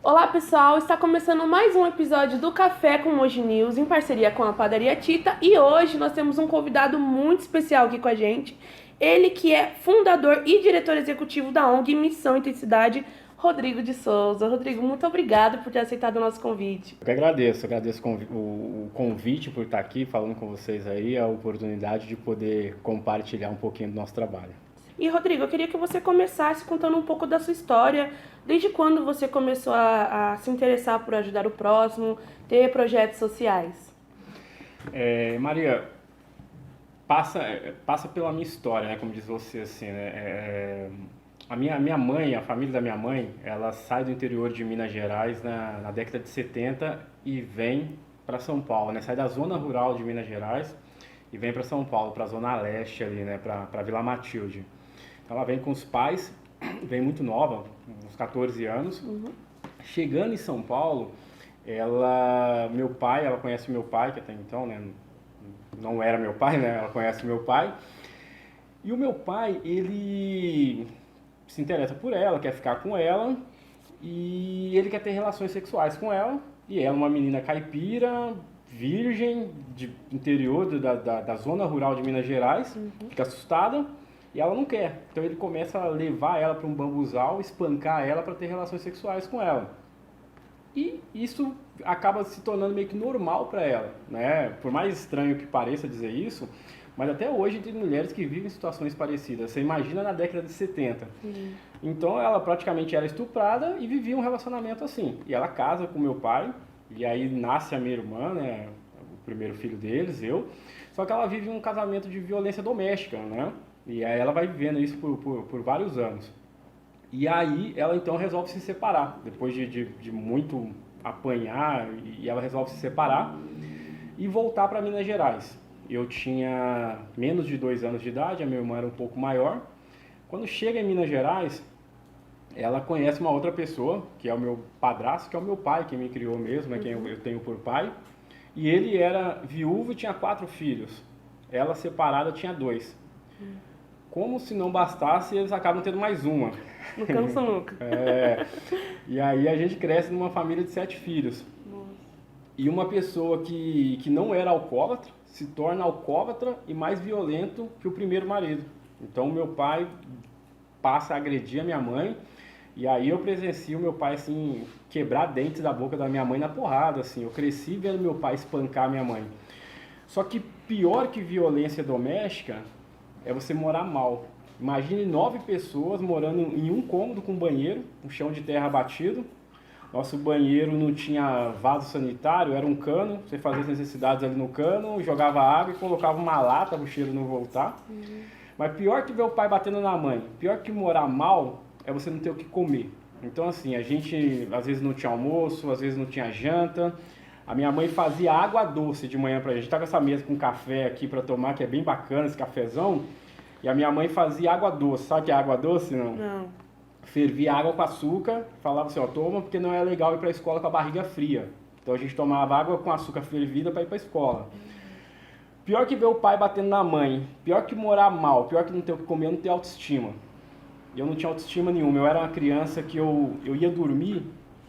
Olá pessoal, está começando mais um episódio do Café com Moji News em parceria com a Padaria Tita e hoje nós temos um convidado muito especial aqui com a gente, ele que é fundador e diretor executivo da ONG Missão Intensidade, Rodrigo de Souza. Rodrigo, muito obrigado por ter aceitado o nosso convite. Eu que agradeço o convite por estar aqui falando com vocês aí, a oportunidade de poder compartilhar um pouquinho do nosso trabalho. E Rodrigo, eu queria que você começasse contando um pouco da sua história, desde quando você começou a se interessar por ajudar o próximo, ter projetos sociais. Maria, passa pela minha história, né, como diz você, assim, né, a minha mãe, a família da minha mãe, ela sai do interior de Minas Gerais na década de 70 e vem para São Paulo, né, sai da zona rural de Minas Gerais e vem para São Paulo, para a zona leste ali, né, para Vila Matilde. Ela vem com os pais, vem muito nova, uns 14 anos. Chegando em São Paulo, ela conhece meu pai, que até então, né, não era meu pai, né, ela conhece meu pai. E o meu pai, ele se interessa por ela, quer ficar com ela, e ele quer ter relações sexuais com ela. E ela é uma menina caipira, virgem, de interior da zona rural de Minas Gerais, fica assustada. E ela não quer, então ele começa a levar ela para um bambuzal, espancar ela para ter relações sexuais com ela. E isso acaba se tornando meio que normal para ela, né? Por mais estranho que pareça dizer isso, mas até hoje tem mulheres que vivem situações parecidas. Você imagina na década de 70. Então ela praticamente era estuprada e vivia um relacionamento assim. E ela casa com meu pai, e aí nasce a minha irmã, né? O primeiro filho deles, eu. Só que ela vive um casamento de violência doméstica, né? E aí ela vai vivendo isso por vários anos. E aí ela então resolve se separar, depois de muito apanhar, e ela resolve se separar e voltar para Minas Gerais. Eu tinha menos de 2 anos de idade, a minha irmã era um pouco maior. Quando chega em Minas Gerais, ela conhece uma outra pessoa, que é o meu padrasto, que é o meu pai, quem me criou mesmo, né, quem eu tenho por pai. E ele era viúvo e tinha 4 filhos. Ela separada tinha 2. Como se não bastasse, eles acabam tendo mais uma. No canso nunca. E aí a gente cresce numa família de 7 filhos. Nossa. E uma pessoa que não era alcoólatra se torna alcoólatra e mais violento que o primeiro marido. Então meu pai passa a agredir a minha mãe. E aí eu presencio meu pai assim, quebrar dentes da boca da minha mãe na porrada. Assim. Eu cresci vendo meu pai espancar a minha mãe. Só que pior que violência doméstica é você morar mal. Imagine 9 pessoas morando em um cômodo com banheiro, um chão de terra batido. Nosso banheiro não tinha vaso sanitário, era um cano. Você fazia as necessidades ali no cano, jogava água e colocava uma lata para o cheiro não voltar. Mas pior que ver o pai batendo na mãe, pior que morar mal é você não ter o que comer. Então assim, a gente às vezes não tinha almoço, às vezes não tinha janta. A minha mãe fazia água doce de manhã pra gente. A gente tá com essa mesa com café aqui pra tomar, que é bem bacana, esse cafezão. E a minha mãe fazia água doce. Sabe o que é água doce, não? Não. Fervia água com açúcar, falava assim, ó, toma, porque não é legal ir pra escola com a barriga fria. Então a gente tomava água com açúcar fervida pra ir pra escola. Pior que ver o pai batendo na mãe, pior que morar mal, pior que não ter o que comer, não ter autoestima. Eu não tinha autoestima nenhuma. Eu era uma criança que eu ia dormir,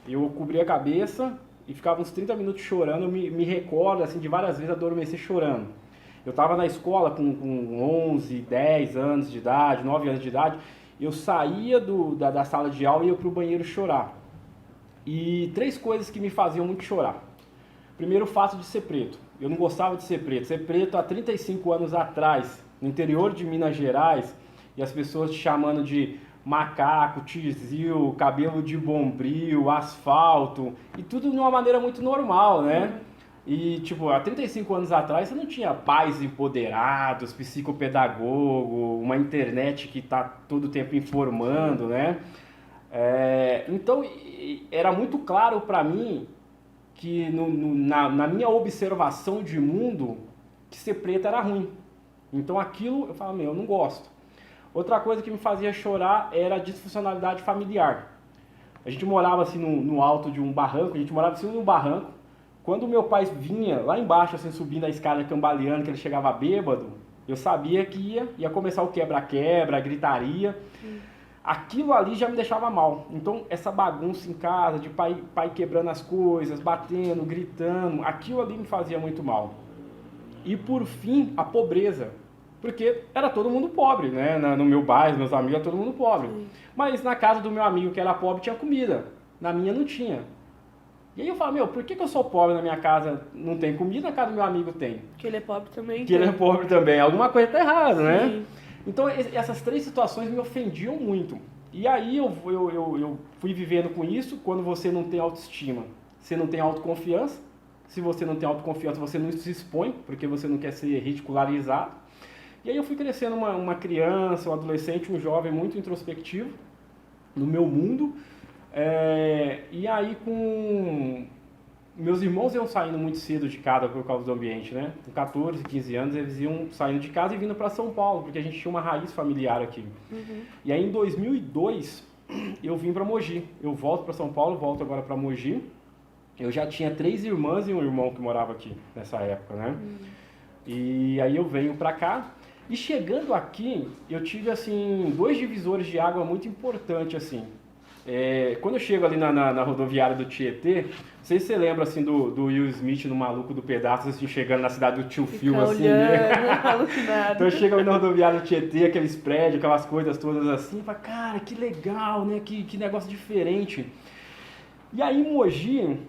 eu cobria a cabeça e ficava uns 30 minutos chorando. Eu me recordo assim, de várias vezes adormecer chorando. Eu estava na escola com 11, 10 anos de idade, 9 anos de idade. Eu saía da sala de aula e ia para o banheiro chorar. E 3 coisas que me faziam muito chorar. Primeiro, o fato de ser preto. Eu não gostava de ser preto. Ser preto há 35 anos atrás, no interior de Minas Gerais, e as pessoas te chamando de macaco, tizil, cabelo de bombril, asfalto, e tudo de uma maneira muito normal, né? E, tipo, há 35 anos atrás você não tinha pais empoderados, psicopedagogo, uma internet que está todo o tempo informando, né? Então, era muito claro para mim que na minha observação de mundo, que ser preto era ruim. Então, aquilo, eu falava, eu não gosto. Outra coisa que me fazia chorar era a disfuncionalidade familiar. A gente morava assim no alto de um barranco, a gente morava assim num barranco. Quando meu pai vinha lá embaixo, assim, subindo a escada cambaleando, que ele chegava bêbado, eu sabia que ia começar o quebra-quebra, a gritaria. aquilo ali já me deixava mal. Então, essa bagunça em casa, de pai quebrando as coisas, batendo, gritando, aquilo ali me fazia muito mal. E por fim, a pobreza. Porque era todo mundo pobre, né? No meu bairro, meus amigos, era todo mundo pobre. Mas na casa do meu amigo que era pobre tinha comida. Na minha não tinha. E aí eu falo, por que eu sou pobre na minha casa não tem comida, na casa do meu amigo tem? Que ele é pobre também. Que ele é pobre também. Alguma coisa tá errada, né? Então essas 3 situações me ofendiam muito. E aí eu fui vivendo com isso. Quando você não tem autoestima, você não tem autoconfiança. Se você não tem autoconfiança, você não se expõe, porque você não quer ser ridicularizado. E aí eu fui crescendo uma criança, um adolescente, um jovem muito introspectivo no meu mundo. E aí meus irmãos iam saindo muito cedo de casa por causa do ambiente, né? Com 14, 15 anos eles iam saindo de casa e vindo para São Paulo, porque a gente tinha uma raiz familiar aqui. E aí em 2002 eu vim para Mogi. Eu volto para São Paulo, volto agora para Mogi. Eu já tinha 3 irmãs e um irmão que morava aqui nessa época, né? E aí eu venho para cá. E chegando aqui, eu tive, assim, 2 divisores de água muito importantes, assim. Quando eu chego ali na rodoviária do Tietê, não sei se você lembra, assim, do Will Smith no Maluco do Pedaço, assim, chegando na cidade do Tio Phil, assim, né? Então eu chego ali na rodoviária do Tietê, aqueles prédios, aquelas coisas todas assim, e falo, cara, que legal, né? Que negócio diferente. E aí, em Mogi,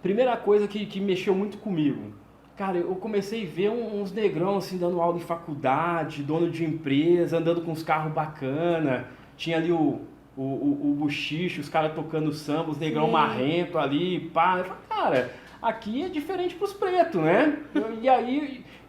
primeira coisa que mexeu muito comigo, cara, eu comecei a ver uns negrão assim dando aula em faculdade, dono de empresa, andando com uns carros bacana. Tinha ali o buchicho, os caras tocando samba, os negrão marrento ali, pá. Eu falei, cara, aqui é diferente pros pretos, né? E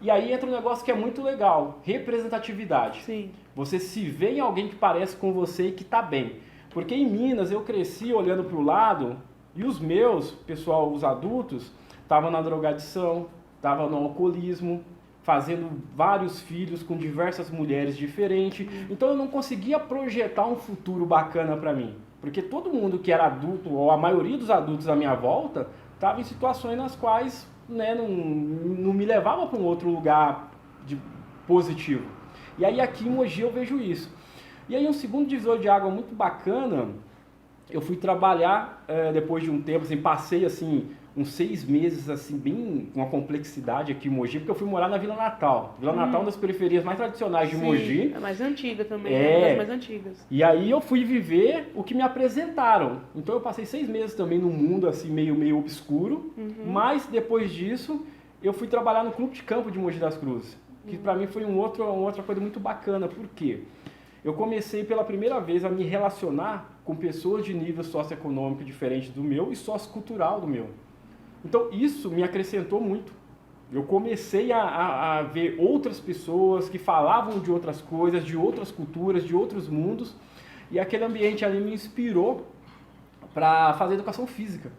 aí entra um negócio que é muito legal, representatividade. Sim. Você se vê em alguém que parece com você e que tá bem. Porque em Minas eu cresci olhando pro lado e os meus, pessoal, os adultos, estavam na drogadição, estava no alcoolismo, fazendo vários filhos com diversas mulheres diferentes. Então eu não conseguia projetar um futuro bacana para mim. Porque todo mundo que era adulto, ou a maioria dos adultos à minha volta, estava em situações nas quais, né, não me levava para um outro lugar positivo. E aí aqui em Mogi eu vejo isso. E aí um segundo divisor de água muito bacana, eu fui trabalhar depois de um tempo, assim, passei assim uns 6 meses, assim, bem com uma complexidade aqui em Mogi, porque eu fui morar na Vila Natal. Vila Natal é uma das periferias mais tradicionais de Mogi. É mais antiga também, é uma das mais antigas. E aí eu fui viver o que me apresentaram. Então eu passei 6 meses também num mundo assim meio obscuro, mas depois disso eu fui trabalhar no Clube de Campo de Mogi das Cruzes, que pra mim foi uma outra coisa muito bacana. Por quê? Eu comecei pela primeira vez a me relacionar com pessoas de nível socioeconômico diferente do meu e sociocultural do meu. Então isso me acrescentou muito. Eu comecei a ver outras pessoas que falavam de outras coisas, de outras culturas, de outros mundos, e aquele ambiente ali me inspirou para fazer educação física.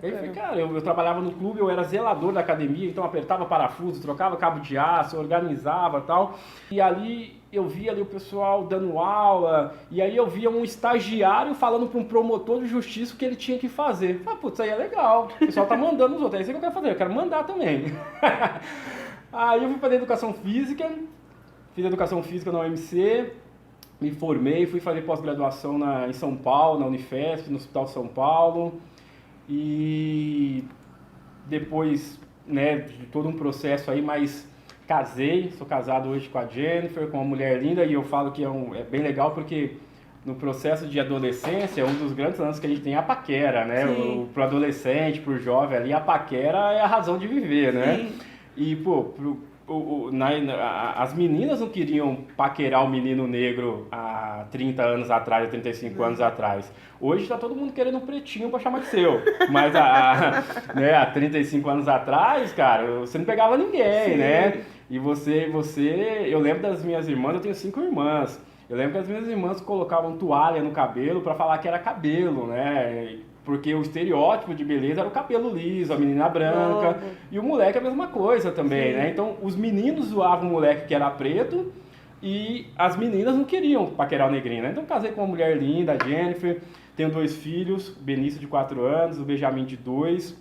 Aí, cara, eu trabalhava no clube, eu era zelador da academia, então apertava parafuso, trocava cabo de aço, organizava e tal. E ali eu via ali o pessoal dando aula, e aí eu via um estagiário falando para um promotor de justiça o que ele tinha que fazer. Eu falei, putz, isso aí é legal, o pessoal tá mandando os outros, é isso que eu quero fazer, eu quero mandar também. Aí eu fui fazer educação física, fiz educação física na UMC, me formei, fui fazer pós-graduação em São Paulo, na Unifesp, no Hospital São Paulo. E depois, né, de todo um processo aí, mas casei, sou casado hoje com a Jennifer, com uma mulher linda, e eu falo que é bem legal porque no processo de adolescência, um dos grandes lances que a gente tem é a paquera, né? Pro adolescente, pro jovem ali, a paquera é a razão de viver, né? Sim. E, pô, as meninas não queriam paquerar o menino negro há 30 anos atrás, há 35 anos atrás. Hoje está todo mundo querendo um pretinho para chamar de seu. Mas há 35 anos atrás, cara, você não pegava ninguém, né? E eu lembro das minhas irmãs, eu tenho 5 irmãs. Eu lembro que as minhas irmãs colocavam toalha no cabelo para falar que era cabelo, né? Porque o estereótipo de beleza era o cabelo liso, a menina branca, e o moleque a mesma coisa também, né? Então, os meninos zoavam o moleque que era preto e as meninas não queriam paquerar o negrinho, né? Então, casei com uma mulher linda, a Jennifer, tenho 2 filhos, o Benício de 4 anos, o Benjamin de 2.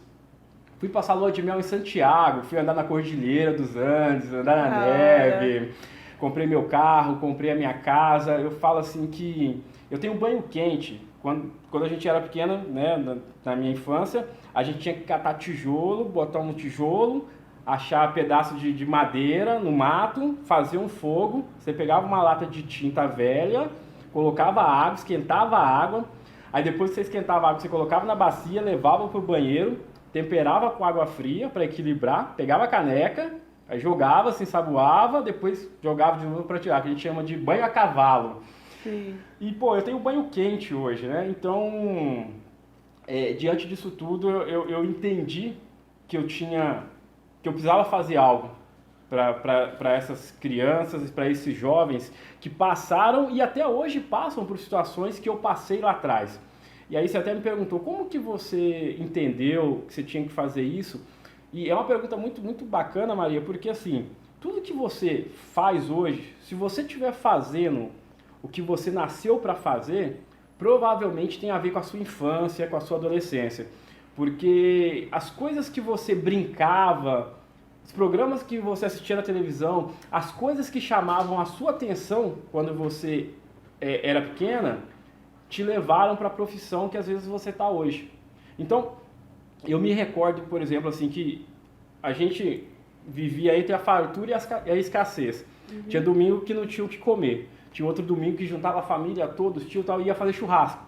Fui passar lua de mel em Santiago, fui andar na Cordilheira dos Andes, andar na neve. comprei meu carro, comprei a minha casa. Eu falo assim que eu tenho um banho quente. Quando a gente era pequena, né, na minha infância, a gente tinha que catar tijolo, botar um tijolo, achar pedaço de madeira no mato, fazer um fogo. Você pegava uma lata de tinta velha, colocava água, esquentava a água. Aí depois que você esquentava a água, você colocava na bacia, levava para o banheiro, temperava com água fria para equilibrar, pegava a caneca, aí jogava, se ensaboava, depois jogava de novo para tirar, que a gente chama de banho a cavalo. Sim. E, pô, eu tenho banho quente hoje, né? Então, diante disso tudo, eu entendi que que eu precisava fazer algo para essas crianças, para esses jovens que passaram e até hoje passam por situações que eu passei lá atrás. E aí você até me perguntou, como que você entendeu que você tinha que fazer isso? E é uma pergunta muito, muito bacana, Maria, porque assim, tudo que você faz hoje, se você estiver fazendo o que você nasceu para fazer, provavelmente tem a ver com a sua infância, com a sua adolescência. Porque as coisas que você brincava, os programas que você assistia na televisão, as coisas que chamavam a sua atenção quando você era pequena, te levaram para a profissão que às vezes você está hoje. Então, eu me recordo, por exemplo, assim, que a gente vivia entre a fartura e a escassez. Uhum. Tinha domingo que não tinha o que comer. Tinha outro domingo que juntava a família toda, os tios e ia fazer churrasco.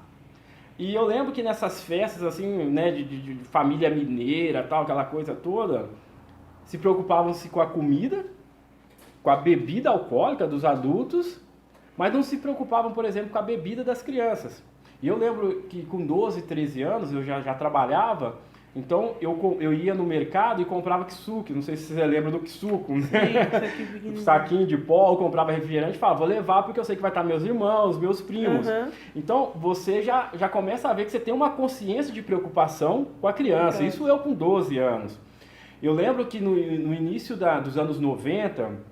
E eu lembro que nessas festas, assim, né, de família mineira, tal, aquela coisa toda, se preocupavam-se com a comida, com a bebida alcoólica dos adultos, mas não se preocupavam, por exemplo, com a bebida das crianças. E eu lembro que com 12, 13 anos eu já trabalhava, então eu ia no mercado e comprava kisuke, não sei se você lembra do kisuko, né? Sim, saquinho de pó, eu comprava refrigerante e falava, vou levar porque eu sei que vai estar meus irmãos, meus primos. Uhum. Então você já começa a ver que você tem uma consciência de preocupação com a criança, isso eu com 12 anos. Eu lembro que no início dos anos 90,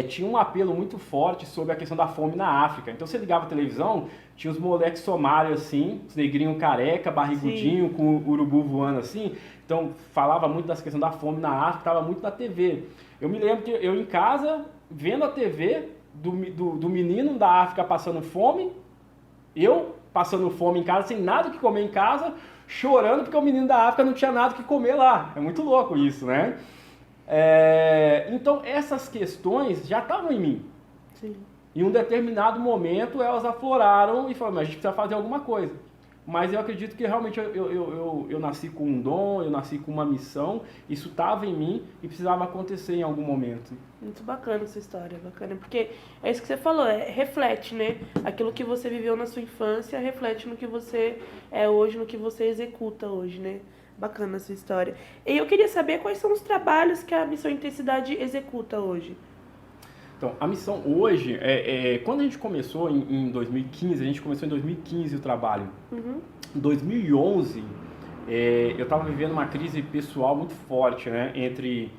tinha um apelo muito forte sobre a questão da fome na África. Então você ligava a televisão, tinha os moleques somálios assim, os negrinhos careca, barrigudinho, sim, com o urubu voando assim. Então falava muito dessa questão da fome na África, estava muito na TV. Eu me lembro que eu em casa, vendo a TV, do menino da África passando fome, eu passando fome em casa, sem nada que comer em casa, chorando porque o menino da África não tinha nada que comer lá. É muito louco isso, né? Então essas questões já estavam em mim. Sim. Em um determinado momento elas afloraram e falaram, mas a gente precisa fazer alguma coisa. Mas eu acredito que realmente eu nasci com um dom, eu nasci com uma missão, isso estava em mim e precisava acontecer em algum momento. Muito bacana essa história, bacana, porque é isso que você falou, reflete, né? Aquilo que você viveu na sua infância reflete no que você é hoje, no que você executa hoje, né? Bacana essa história. E eu queria saber quais são os trabalhos que a Missão Intensidade executa hoje. Então, a missão hoje, quando a gente começou em 2015, a gente começou em 2015 o trabalho. Uhum. Em 2011, eu estava vivendo uma crise pessoal muito forte, né? Entre,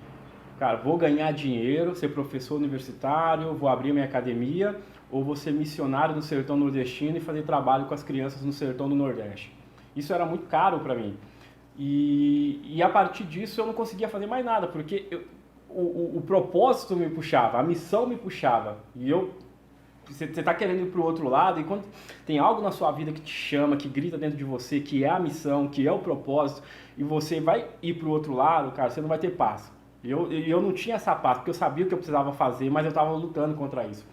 cara, vou ganhar dinheiro, ser professor universitário, vou abrir minha academia, ou vou ser missionário no sertão nordestino e fazer trabalho com as crianças no sertão do Nordeste. Isso era muito caro para mim. E a partir disso eu não conseguia fazer mais nada, porque o propósito me puxava, a missão me puxava. E você está querendo ir para o outro lado, e quando tem algo na sua vida que te chama, que grita dentro de você, que é a missão, que é o propósito, e você vai ir para o outro lado, cara, você não vai ter paz. E eu não tinha essa paz, porque eu sabia o que eu precisava fazer, mas eu estava lutando contra isso.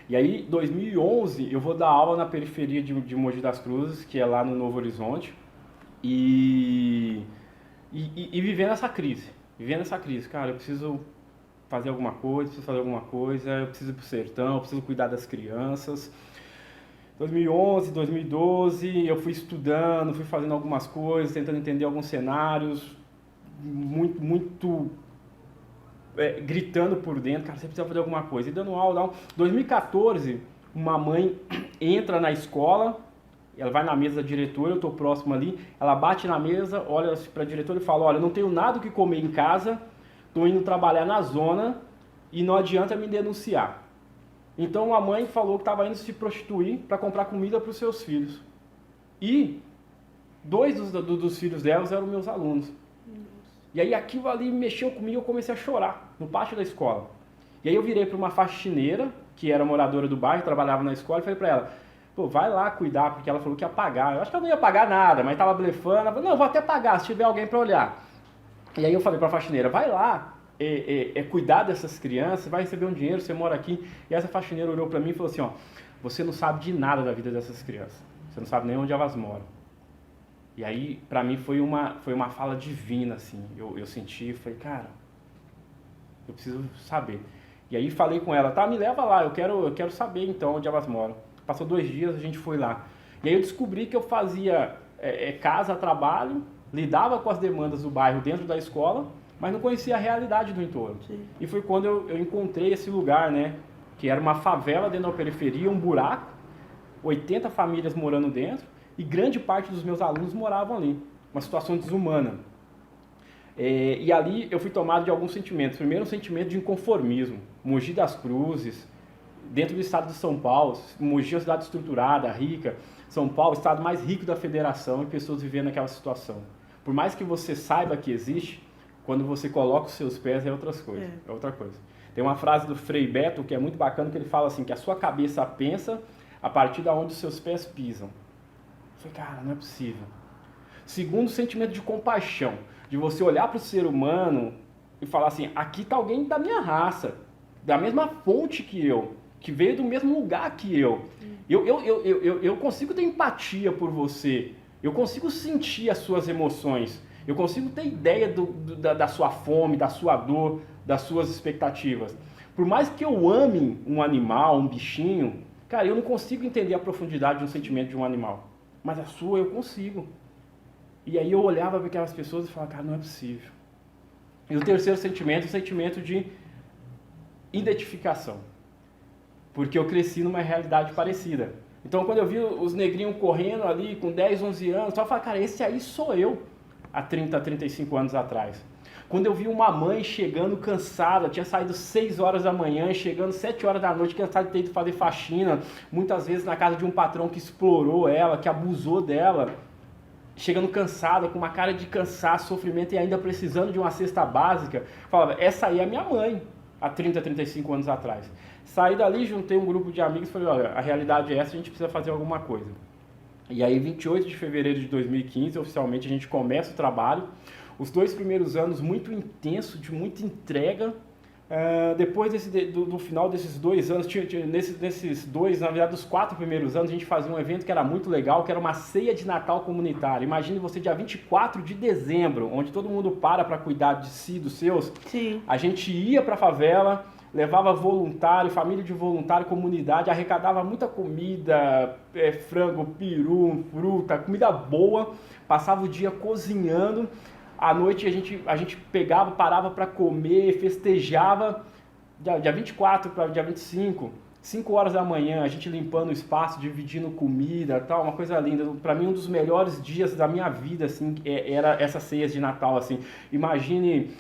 E aí, em 2011, eu vou dar aula na periferia de Mogi das Cruzes, que é lá no Novo Horizonte, e vivendo essa crise, cara, eu preciso fazer alguma coisa, eu preciso ir pro sertão, eu preciso cuidar das crianças. 2011, 2012, eu fui estudando, fui fazendo algumas coisas, tentando entender alguns cenários, muito gritando por dentro, cara, você precisa fazer alguma coisa. E dando aula, 2014, uma mãe entra na escola, ela vai na mesa da diretora, eu estou próximo ali, ela bate na mesa, olha para a diretora e fala, olha, eu não tenho nada o que comer em casa, estou indo trabalhar na zona e não adianta me denunciar. Então a mãe falou que estava indo se prostituir para comprar comida para os seus filhos. E 2 dos filhos delas eram meus alunos. E aí aquilo ali mexeu comigo, eu comecei a chorar no pátio da escola. E aí eu virei para uma faxineira, que era moradora do bairro, trabalhava na escola, e falei para ela, pô, vai lá cuidar, porque ela falou que ia pagar. Eu acho que ela não ia pagar nada, mas tava blefando. Ela falou, não, eu vou até pagar, se tiver alguém para olhar. E aí eu falei para a faxineira, vai lá, cuidar dessas crianças, vai receber um dinheiro, você mora aqui. E essa faxineira olhou para mim e falou assim, ó, você não sabe de nada da vida dessas crianças. Você não sabe nem onde elas moram. E aí, para mim, foi uma fala divina, assim. Eu senti, falei, cara, eu preciso saber. E aí falei com ela, tá, me leva lá, eu quero saber então onde elas moram. Passou 2 dias, a gente foi lá. E aí eu descobri que eu fazia casa, trabalho, lidava com as demandas do bairro dentro da escola, mas não conhecia a realidade do entorno. Sim. E foi quando eu encontrei esse lugar, né, que era uma favela dentro da periferia, um buraco, 80 famílias morando dentro, e grande parte dos meus alunos moravam ali. Uma situação desumana. E ali eu fui tomado de alguns sentimentos. Primeiro, um sentimento de inconformismo. Mogi das Cruzes, dentro do estado de São Paulo. Mogi é uma cidade estruturada, rica. São Paulo, o estado mais rico da federação, e pessoas vivendo naquela situação. Por mais que você saiba que existe, quando você coloca os seus pés é outra coisa. Tem uma frase do Frei Beto que é muito bacana, que ele fala assim, que a sua cabeça pensa a partir de onde os seus pés pisam. Eu falei, cara, não é possível. Segundo, o sentimento de compaixão, de você olhar para o ser humano e falar assim, aqui está alguém da minha raça, da mesma fonte que eu, que veio do mesmo lugar que eu. Eu consigo ter empatia por você, eu consigo sentir as suas emoções, eu consigo ter ideia da sua fome, da sua dor, das suas expectativas. Por mais que eu ame um animal, um bichinho, cara, eu não consigo entender a profundidade de um sentimento de um animal. Mas a sua eu consigo. E aí eu olhava para aquelas pessoas e falava, cara, não é possível. E o terceiro sentimento é o sentimento de identificação. Porque eu cresci numa realidade parecida. Então quando eu vi os negrinhos correndo ali com 10, 11 anos, eu falava, cara, esse aí sou eu há 30, 35 anos atrás. Quando eu vi uma mãe chegando cansada, tinha saído 6 horas da manhã, chegando 7 horas da noite, cansada de ter ido fazer faxina, muitas vezes na casa de um patrão que explorou ela, que abusou dela, chegando cansada, com uma cara de cansaço, sofrimento e ainda precisando de uma cesta básica, falava, essa aí é a minha mãe, há 30, 35 anos atrás. Saí dali, juntei um grupo de amigos e falei, olha, a realidade é essa, a gente precisa fazer alguma coisa. E aí, 28 de fevereiro de 2015, oficialmente, a gente começa o trabalho. Os 2 primeiros anos muito intenso, de muita entrega. Depois do final desses 2 anos, nesses 2, na verdade, dos 4 primeiros anos, a gente fazia um evento que era muito legal, que era uma ceia de Natal comunitária. Imagine você dia 24 de dezembro, onde todo mundo para cuidar de si, dos seus. Sim. A gente ia para a favela, levava voluntário, família de voluntário, comunidade, arrecadava muita comida, frango, peru, fruta, comida boa, passava o dia cozinhando. À noite a gente pegava, parava para comer, festejava, dia 24 para dia 25, 5 horas da manhã, a gente limpando o espaço, dividindo comida, tal, uma coisa linda. Para mim, um dos melhores dias da minha vida, assim, era essas ceias de Natal, assim. Imagine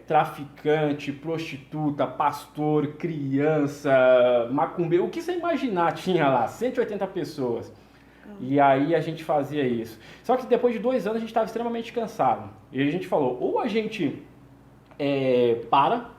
traficante, prostituta, pastor, criança, macumbeiro, o que você imaginar tinha lá, 180 pessoas. E aí a gente fazia isso. Só que depois de 2 anos a gente estava extremamente cansado. E a gente falou, ou a gente para,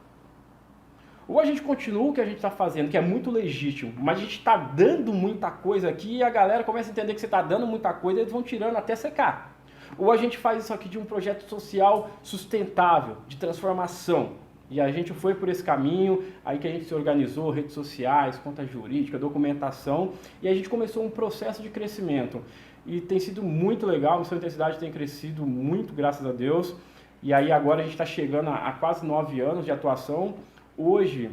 ou a gente continua o que a gente está fazendo, que é muito legítimo, mas a gente está dando muita coisa aqui e a galera começa a entender que você está dando muita coisa e eles vão tirando até secar. Ou a gente faz isso aqui de um projeto social sustentável, de transformação. E a gente foi por esse caminho, aí que a gente se organizou, redes sociais, conta jurídica, documentação, e a gente começou um processo de crescimento. E tem sido muito legal, a Missão Intensidade tem crescido muito, graças a Deus. E aí agora a gente está chegando a quase 9 anos de atuação. Hoje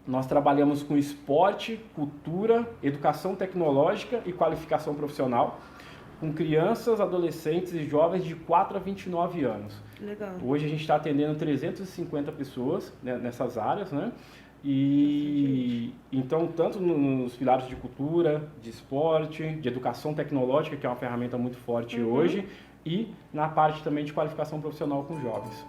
nós trabalhamos com esporte, cultura, educação tecnológica e qualificação profissional, com crianças, adolescentes e jovens de 4 a 29 anos. Legal. Hoje a gente está atendendo 350 pessoas, né, nessas áreas, né? E então, tanto nos pilares de cultura, de esporte, de educação tecnológica, que é uma ferramenta muito forte hoje, e na parte também de qualificação profissional com jovens.